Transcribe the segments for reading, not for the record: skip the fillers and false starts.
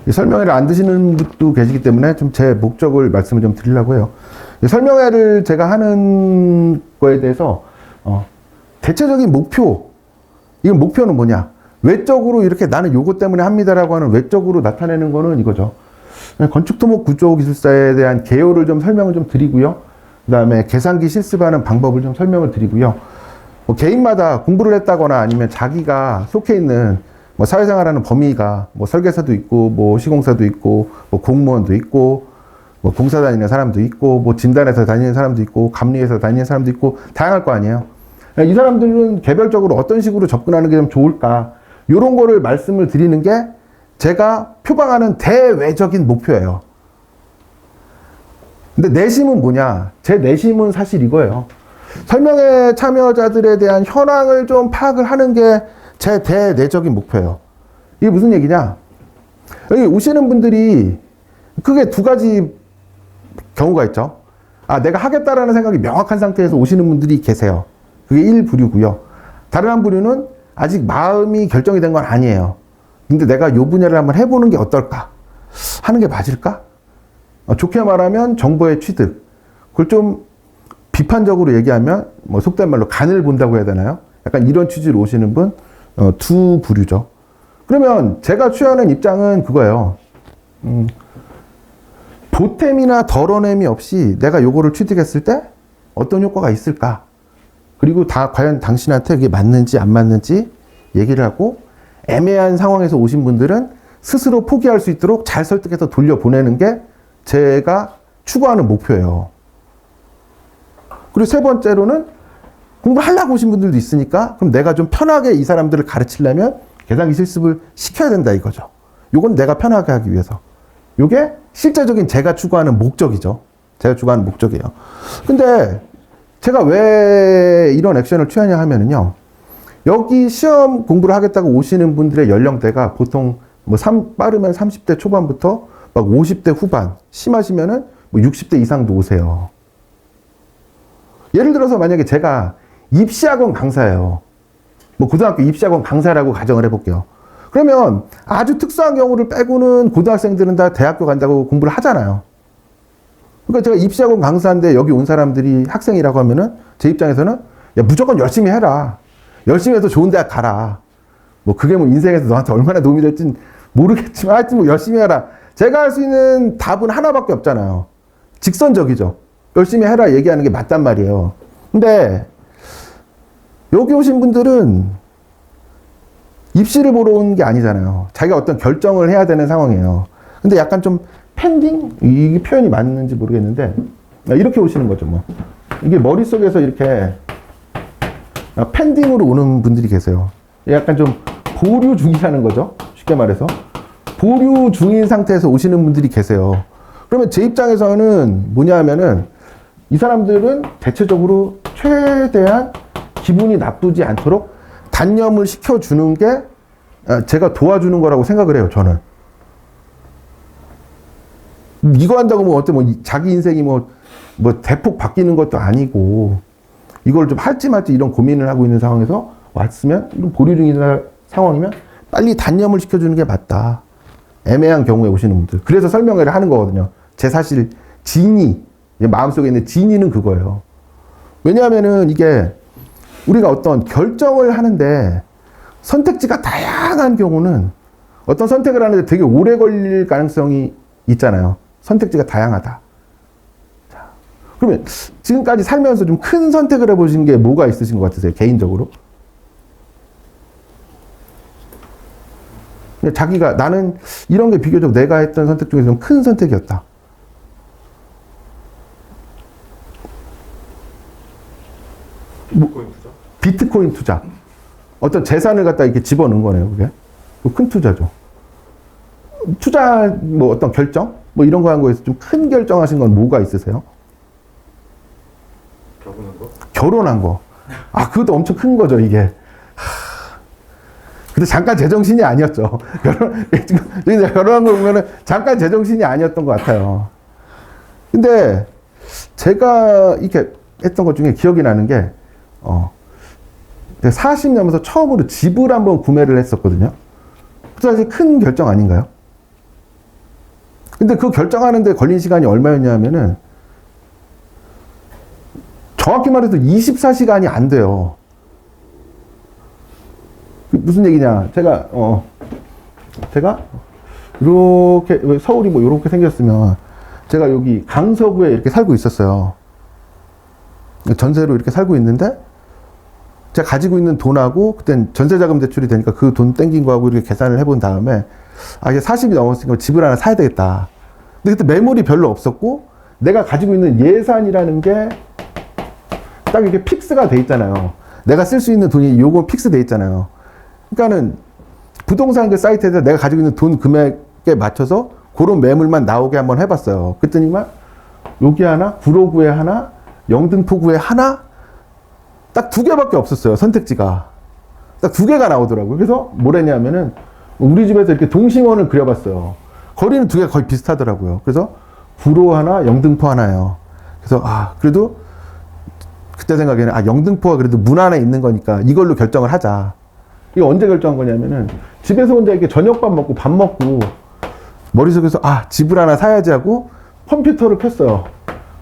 이 설명회를 안 드시는 분도 계시기 때문에 좀 제 목적을 말씀을 좀 드리려고 해요. 이 설명회를 제가 하는 거에 대해서, 대체적인 목표, 이 목표는 뭐냐? 외적으로 이렇게 나는 요거 때문에 합니다라고 하는 외적으로 나타내는 거는 이거죠. 건축토목구조기술사에 대한 개요를 좀 설명을 좀 드리고요. 그 다음에 계산기 실습하는 방법을 좀 설명을 드리고요. 뭐 개인마다 공부를 했다거나 아니면 자기가 속해 있는 뭐 사회생활하는 범위가 뭐 설계사도 있고 뭐 시공사도 있고 뭐 공무원도 있고 뭐 공사 다니는 사람도 있고 뭐 진단에서 다니는 사람도 있고 감리에서 다니는 사람도 있고 다양할 거 아니에요. 이 사람들은 개별적으로 어떤 식으로 접근하는 게 좀 좋을까, 이런 거를 말씀을 드리는 게 제가 표방하는 대외적인 목표예요. 근데 내심은 뭐냐? 제 내심은 사실 이거예요. 설명회 참여자들에 대한 현황을 좀 파악을 하는 게 제 대내적인 목표예요. 이게 무슨 얘기냐? 여기 오시는 분들이 크게 두 가지 경우가 있죠. 아, 내가 하겠다라는 생각이 명확한 상태에서 오시는 분들이 계세요. 그게 1부류고요. 다른 한 부류는 아직 마음이 결정이 된 건 아니에요. 근데 내가 이 분야를 한번 해보는 게 어떨까? 하는 게 맞을까? 좋게 말하면 정보의 취득. 그걸 좀 비판적으로 얘기하면 뭐 속된 말로 간을 본다고 해야 되나요? 약간 이런 취지로 오시는 분 두 부류죠. 그러면 제가 취하는 입장은 그거예요. 보탬이나 덜어냄이 없이 내가 요거를 취득했을 때 어떤 효과가 있을까? 그리고 과연 당신한테 그게 맞는지 안 맞는지 얘기를 하고, 애매한 상황에서 오신 분들은 스스로 포기할 수 있도록 잘 설득해서 돌려보내는 게 제가 추구하는 목표예요. 그리고 세 번째로는 공부를 하려고 오신 분들도 있으니까 그럼 내가 좀 편하게 이 사람들을 가르치려면 계산기 실습을 시켜야 된다 이거죠. 요건 내가 편하게 하기 위해서. 요게 실제적인 제가 추구하는 목적이죠. 제가 추구하는 목적이에요. 근데 제가 왜 이런 액션을 취하냐 하면은요, 여기 시험 공부를 하겠다고 오시는 분들의 연령대가 보통 뭐 빠르면 30대 초반부터 막 50대 후반, 심하시면은 뭐 60대 이상도 오세요. 예를 들어서 만약에 제가 입시학원 강사예요. 뭐 고등학교 입시학원 강사라고 가정을 해볼게요. 그러면 아주 특수한 경우를 빼고는 고등학생들은 다 대학교 간다고 공부를 하잖아요. 그러니까 제가 입시학원 강사인데 여기 온 사람들이 학생이라고 하면은 제 입장에서는 야, 무조건 열심히 해라. 열심히 해서 좋은 대학 가라. 뭐 그게 뭐 인생에서 너한테 얼마나 도움이 될진 모르겠지만 하여튼 뭐 열심히 해라. 제가 할 수 있는 답은 하나밖에 없잖아요. 직선적이죠. 열심히 해라 얘기하는 게 맞단 말이에요. 근데 여기 오신 분들은 입시를 보러 온 게 아니잖아요. 자기가 어떤 결정을 해야 되는 상황이에요. 근데 약간 좀 펜딩? 이게 표현이 맞는지 모르겠는데 이렇게 오시는 거죠. 뭐 이게 머릿속에서 이렇게 펜딩으로 오는 분들이 계세요. 약간 좀 보류 중이라는 거죠. 쉽게 말해서 보류 중인 상태에서 오시는 분들이 계세요. 그러면 제 입장에서는 뭐냐 하면은 이 사람들은 대체적으로 최대한 기분이 나쁘지 않도록 단념을 시켜주는 게 제가 도와주는 거라고 생각을 해요, 저는. 이거 한다고 뭐 어때, 뭐 자기 인생이 뭐 대폭 바뀌는 것도 아니고, 이걸 좀 할지 말지 이런 고민을 하고 있는 상황에서 왔으면, 이런 보류 중인 상황이면 빨리 단념을 시켜주는 게 맞다. 애매한 경우에 오시는 분들. 그래서 설명회를 하는 거거든요. 제 사실 진의, 마음속에 있는 진의는 그거예요. 왜냐하면은 이게 우리가 어떤 결정을 하는데 선택지가 다양한 경우는 어떤 선택을 하는데 되게 오래 걸릴 가능성이 있잖아요. 선택지가 다양하다. 자, 그러면 지금까지 살면서 좀 큰 선택을 해보신 게 뭐가 있으신 것 같으세요? 개인적으로? 자기가 나는 이런 게 비교적 내가 했던 선택 중에서 좀 큰 선택이었다. 비트코인 투자. 어떤 재산을 갖다 이렇게 집어넣은 거네요, 그게. 큰 투자죠. 투자, 뭐 어떤 결정? 뭐 이런 거 한 거에서 좀 큰 결정하신 건 뭐가 있으세요? 결혼한 거? 결혼한 거. 아, 그것도 엄청 큰 거죠, 이게. 근데 잠깐 제정신이 아니었죠. 결혼한 거 보면은 잠깐 제정신이 아니었던 것 같아요. 근데 제가 이렇게 했던 것 중에 기억이 나는 게, 40년면서 처음으로 집을 한번 구매를 했었거든요. 그것도 사실 큰 결정 아닌가요? 근데 그 결정하는데 걸린 시간이 얼마였냐면은 정확히 말해서 24시간이 안 돼요. 무슨 얘기냐? 제가 이렇게 서울이 뭐 이렇게 생겼으면 제가 여기 강서구에 이렇게 살고 있었어요. 전세로 이렇게 살고 있는데 제가 가지고 있는 돈하고 그땐 전세자금 대출이 되니까 그 돈 땡긴 거하고 이렇게 계산을 해본 다음에 이게 40이 넘었으니까 집을 하나 사야 되겠다. 근데 그때 매물이 별로 없었고 내가 가지고 있는 예산이라는 게 딱 이렇게 픽스가 돼 있잖아요. 내가 쓸 수 있는 돈이 요거 픽스 돼 있잖아요. 그러니까는 부동산 그 사이트에서 내가 가지고 있는 돈 금액에 맞춰서 그런 매물만 나오게 한번 해봤어요. 그랬더니만 여기 하나, 구로구에 하나, 영등포구에 하나, 딱 2개밖에 없었어요. 선택지가. 딱 2개가 나오더라고요. 그래서 뭘 했냐면은 우리 집에서 이렇게 동심원을 그려봤어요. 거리는 2개가 거의 비슷하더라고요. 그래서 구로 하나, 영등포 하나예요. 그래서 그래도 그때 생각에는 영등포가 그래도 문 안에 있는 거니까 이걸로 결정을 하자. 이거 언제 결정한 거냐면은 집에서 혼자 이렇게 저녁밥 먹고 밥 먹고 머릿속에서 집을 하나 사야지 하고 컴퓨터를 켰어요.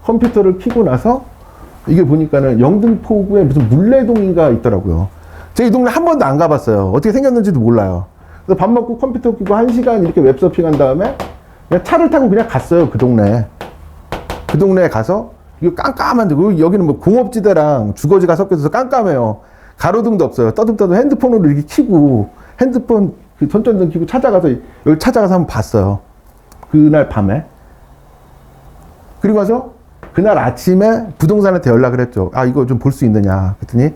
컴퓨터를 켜고 나서 이게 보니까는 영등포구에 무슨 물레동인가 있더라고요. 제가 이 동네 한 번도 안 가봤어요. 어떻게 생겼는지도 몰라요. 그래서 밥 먹고 컴퓨터 켜고 1시간 이렇게 웹서핑한 다음에 그냥 차를 타고 그냥 갔어요. 그 동네에. 그 동네에 가서 이거 깜깜한데 여기는 뭐 공업지대랑 주거지가 섞여서 깜깜해요. 가로등도 없어요. 떠듬떠듬 핸드폰으로 이렇게 켜고 핸드폰 그 손전등 켜고 여기 찾아가서 한번 봤어요. 그날 밤에. 그리고 와서 그날 아침에 부동산한테 연락을 했죠. 이거 좀 볼 수 있느냐. 그랬더니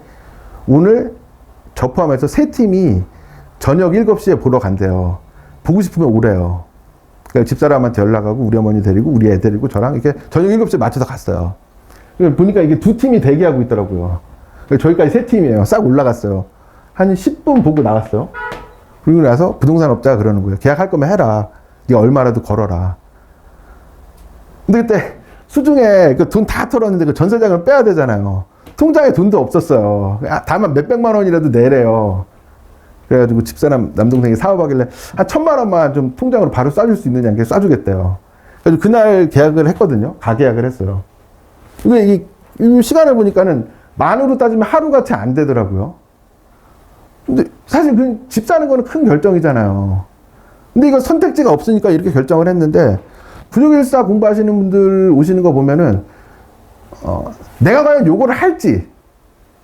오늘 저 포함해서 3팀이 저녁 7시에 보러 간대요. 보고 싶으면 오래요. 그러니까 집사람한테 연락하고 우리 어머니 데리고 우리 애 데리고 저랑 이렇게 저녁 7시에 맞춰서 갔어요. 보니까 이게 2팀이 대기하고 있더라고요. 저희까지 3팀이에요. 싹 올라갔어요. 한 10분 보고 나갔어요. 그리고 나서 부동산 업자가 그러는 거예요. 계약할 거면 해라. 네가 얼마라도 걸어라. 근데 그때 수중에 그 돈 다 털었는데 그 전세자금을 빼야 되잖아요. 통장에 돈도 없었어요. 다만 몇백만 원이라도 내래요. 그래가지고 집사람 남동생이 사업하길래 한 1,000만 원만 좀 통장으로 바로 쏴줄 수 있느냐 이렇게 쏴주겠대요. 그래서 그날 계약을 했거든요. 가계약을 했어요. 이게 이 시간을 보니까는 만으로 따지면 하루같이 안 되더라고요. 근데 사실 그 집 사는 거는 큰 결정이잖아요. 근데 이거 선택지가 없으니까 이렇게 결정을 했는데 분유기술사 공부하시는 분들 오시는 거 보면은 내가 과연 요거를 할지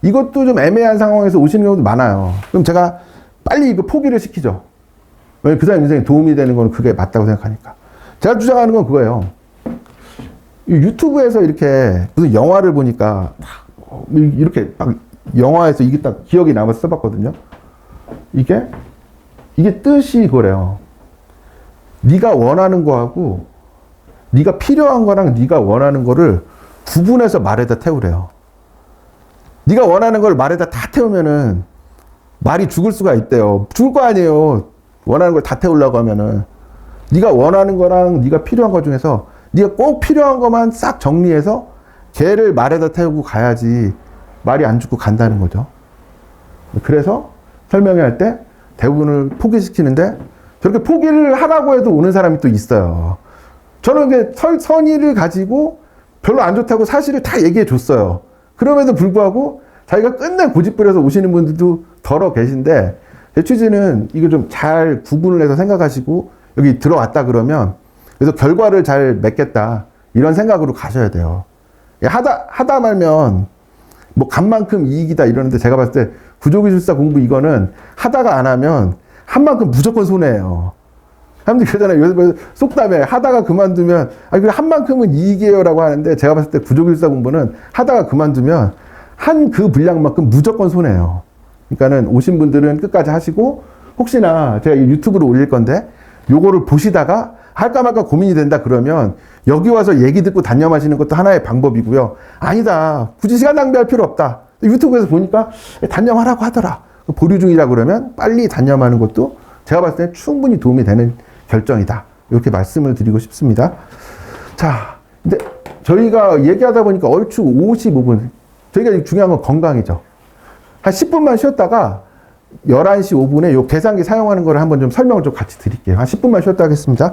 이것도 좀 애매한 상황에서 오시는 경우도 많아요. 그럼 제가 빨리 이거 포기를 시키죠. 왜냐면 그 사람 인생에 도움이 되는 건 그게 맞다고 생각하니까. 제가 주장하는 건 그거예요. 유튜브에서 이렇게 무슨 영화를 보니까 이렇게 막 영화에서 이게 딱 기억이 남아서 써봤거든요. 이게 뜻이 그래요. 네가 원하는 거하고 네가 필요한 거랑 네가 원하는 거를 구분해서 말에다 태우래요. 네가 원하는 걸 말에다 다 태우면은 말이 죽을 수가 있대요. 죽을 거 아니에요. 원하는 걸 다 태우려고 하면은. 네가 원하는 거랑 네가 필요한 거 중에서 네가 꼭 필요한 것만 싹 정리해서 걔를 말에다 태우고 가야지 말이 안 죽고 간다는 거죠. 그래서 설명할 때 대부분을 포기시키는데 저렇게 포기를 하라고 해도 오는 사람이 또 있어요. 저는 이게 선의를 가지고 별로 안 좋다고 사실을 다 얘기해 줬어요. 그럼에도 불구하고 자기가 끝내 고집부려서 오시는 분들도 덜어 계신데 제 취지는 이거 좀 잘 구분을 해서 생각하시고 여기 들어왔다 그러면 그래서 결과를 잘 맺겠다 이런 생각으로 가셔야 돼요. 하다 말면 뭐 간만큼 이익이다 이러는데 제가 봤을 때 구조기술사 공부 이거는 하다가 안 하면 한 만큼 무조건 손해예요. 사람들이 그러잖아요. 요새 속담에 하다가 그만두면 그래 한 만큼은 이익이에요라고 하는데 제가 봤을 때 구조기술사 공부는 하다가 그만두면 한 그 분량만큼 무조건 손해예요. 그러니까는 오신 분들은 끝까지 하시고 혹시나 제가 유튜브로 올릴 건데 요거를 보시다가 할까 말까 고민이 된다 그러면 여기 와서 얘기 듣고 단념하시는 것도 하나의 방법이고요. 아니다. 굳이 시간 낭비할 필요 없다. 유튜브에서 보니까 단념하라고 하더라. 보류 중이라 그러면 빨리 단념하는 것도 제가 봤을 때 충분히 도움이 되는 결정이다. 이렇게 말씀을 드리고 싶습니다. 자, 근데 저희가 얘기하다 보니까 얼추 55분. 저희가 중요한 건 건강이죠. 한 10분만 쉬었다가 11시 5분에 요 계산기 사용하는 걸 한번 좀 설명을 좀 같이 드릴게요. 한 10분만 쉬었다 하겠습니다.